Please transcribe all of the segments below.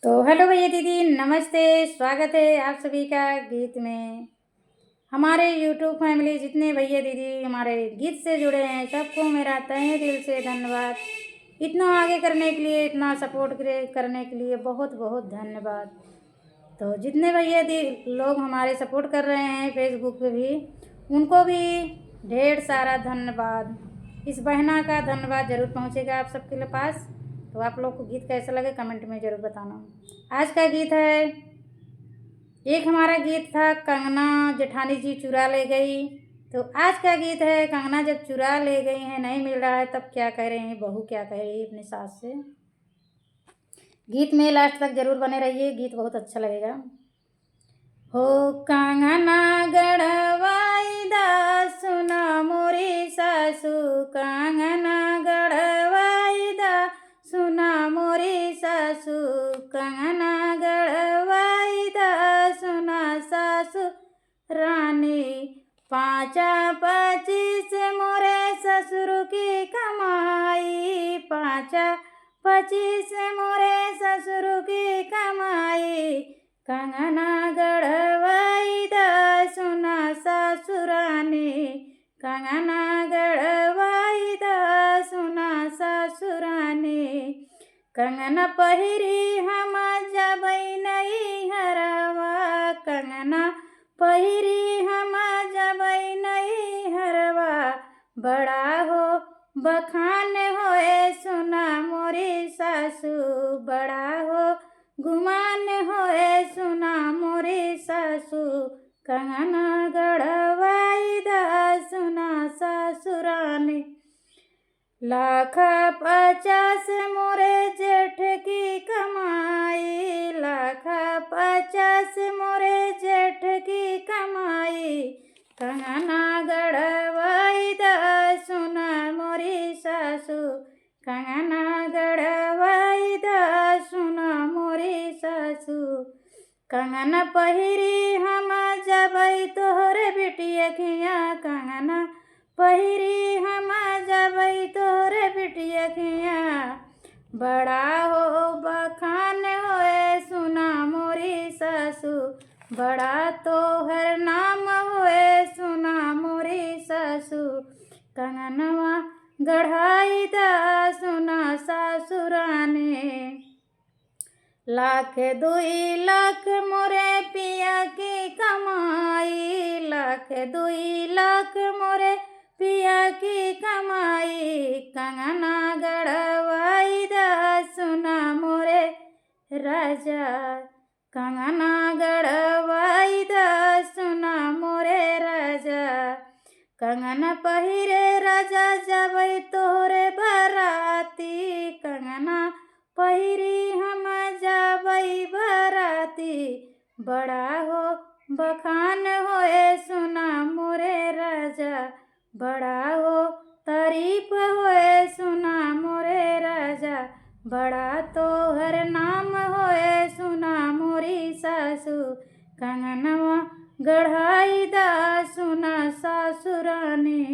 तो हेलो भैया दीदी, नमस्ते। स्वागत है आप सभी का गीत में। हमारे यूट्यूब फैमिली जितने भैया दीदी हमारे गीत से जुड़े हैं, सबको मेरा तहे दिल से धन्यवाद। इतना आगे करने के लिए, इतना सपोर्ट करने के लिए बहुत बहुत धन्यवाद। तो जितने भैया दीदी लोग हमारे सपोर्ट कर रहे हैं फेसबुक पे भी, उनको भी ढेर सारा धन्यवाद। इस बहना का धन्यवाद ज़रूर पहुँचेगा आप सबके पास। तो आप लोग को गीत कैसा लगे कमेंट में ज़रूर बताना। आज का गीत है, एक हमारा गीत था कंगना जेठानी जी चुरा ले गई। तो आज का गीत है, कंगना जब चुरा ले गई हैं, नहीं मिल रहा है, तब क्या कह रहे हैं बहू, क्या कह रही है अपनी सास से। गीत में लास्ट तक ज़रूर बने रहिए, गीत बहुत अच्छा लगेगा। हो कंगना गढ़वाई दा सुना मोरी सासू, कंगना गढ़वाई दा सुना मोरी सासू, कंगना गढ़वाई दा सुना सासू रानी। 5-25 मोरे ससुर की कमाई, 5-25 मोरे ससुर की कमाई, कंगना गढ़वाई दा सुना सासुरानी, कंगना गढ़वाई दा सुना सासुरानी। कंगना पहिरी हम जबै नहीं हरवा, कंगना पहिरी हम जबै नहीं हरवा, बड़ा हो बखान होए सुना मोरी सासू, बड़ा हो गुमान होए सुना मोरी सासू, कंगना गढ़वाई दा सुना सासुरानी। 1,50,000 मोरे जेठ की कमाई, 1,50,000 मोरे जेठ की कमाई, कंगना गढ़वाई दा सुना मोरी सासू, कंगना गढ़वाई दा सुना मोरी सासू। कंगना पहिरी हम जबै तोहरे बिटिया खिया, कंगना पहिरी हम जबै तोहरे बिटिया खिया, बड़ा हो बखान होए सुना मोरी सासू, बड़ा तोहर नाम होए सुना मोरी सासू, कंगनवा गढ़ाई दा सुना सासुरानी। 1,00,000-2 लाख मोरे पिया की कमाई, 1,00,000-2 लाख मोरे पिया की कमाई, कंगना गढ़वाई दा सुना मोरे राजा, कंगना गढ़वाई दा सुना मोरे राजा। कंगना पहिरे राजा जबै तोहरे बराती, कंगना पहिरी हम जबै बराती, बड़ा हो बखान होए सुना मोरे राजा, बड़ा हो तारीफ होए सुना मोरे राजा, बड़ा तोहर नाम होए सुना मोरी सासू, कंगनवा गढ़ाई दा सुना सासुरानी।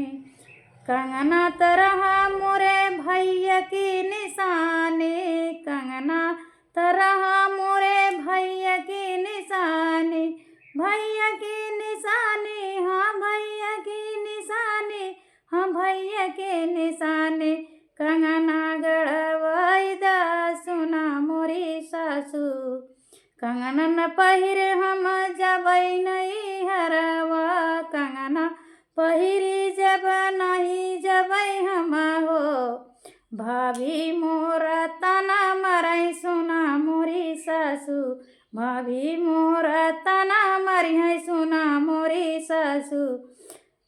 कंगना तरह मोरे भैया की निशानी, कंगना तरह मोरे भैया की निशानी, भैया की निशानी, हाँ भैया की निशानी, हाँ भैया की निशानी, कंगना गढ़वाई दा सुना मोरी सासू, कंगना न पहिर हम जबै नहीं हरवा, कंगना पहिरी जब नहीं जबै हम हो, भाभी मोरा तना मरई सुना मोरी सासू, भाभी मोरा तना मरी है सुना मोरी सासू,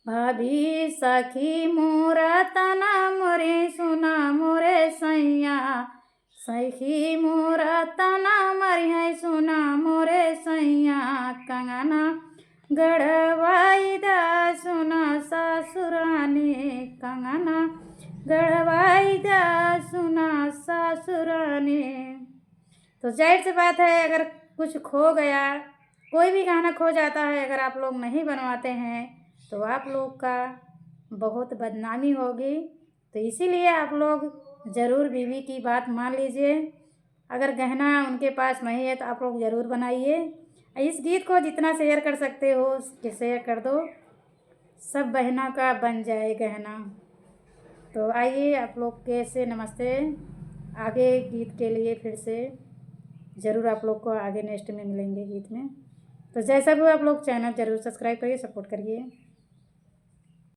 भाभी सखी मोरा तना मोरे सुना मोरे सैया, सखी मोरा तना मरी है सुना मोरे सैया, कंगना गढ़वाई दा सुना सासुरानी, कंगना गढ़वाई दा सुना सासुरानी। तो जाहिर सी बात है, अगर कुछ खो गया, कोई भी गाना खो जाता है, अगर आप लोग नहीं बनवाते हैं तो आप लोग का बहुत बदनामी होगी। तो इसीलिए आप लोग ज़रूर बीवी की बात मान लीजिए अगर गहना उनके पास नहीं है तो आप लोग ज़रूर बनाइए। इस गीत को जितना शेयर कर सकते हो शेयर कर दो, सब बहनों का बन जाए गहना। तो आइए आप लोग कैसे नमस्ते। आगे गीत के लिए फिर से ज़रूर आप लोग को आगे नेक्स्ट में मिलेंगे गीत में। तो जैसा भी आप लोग चैनल ज़रूर सब्सक्राइब करिए, सपोर्ट करिए।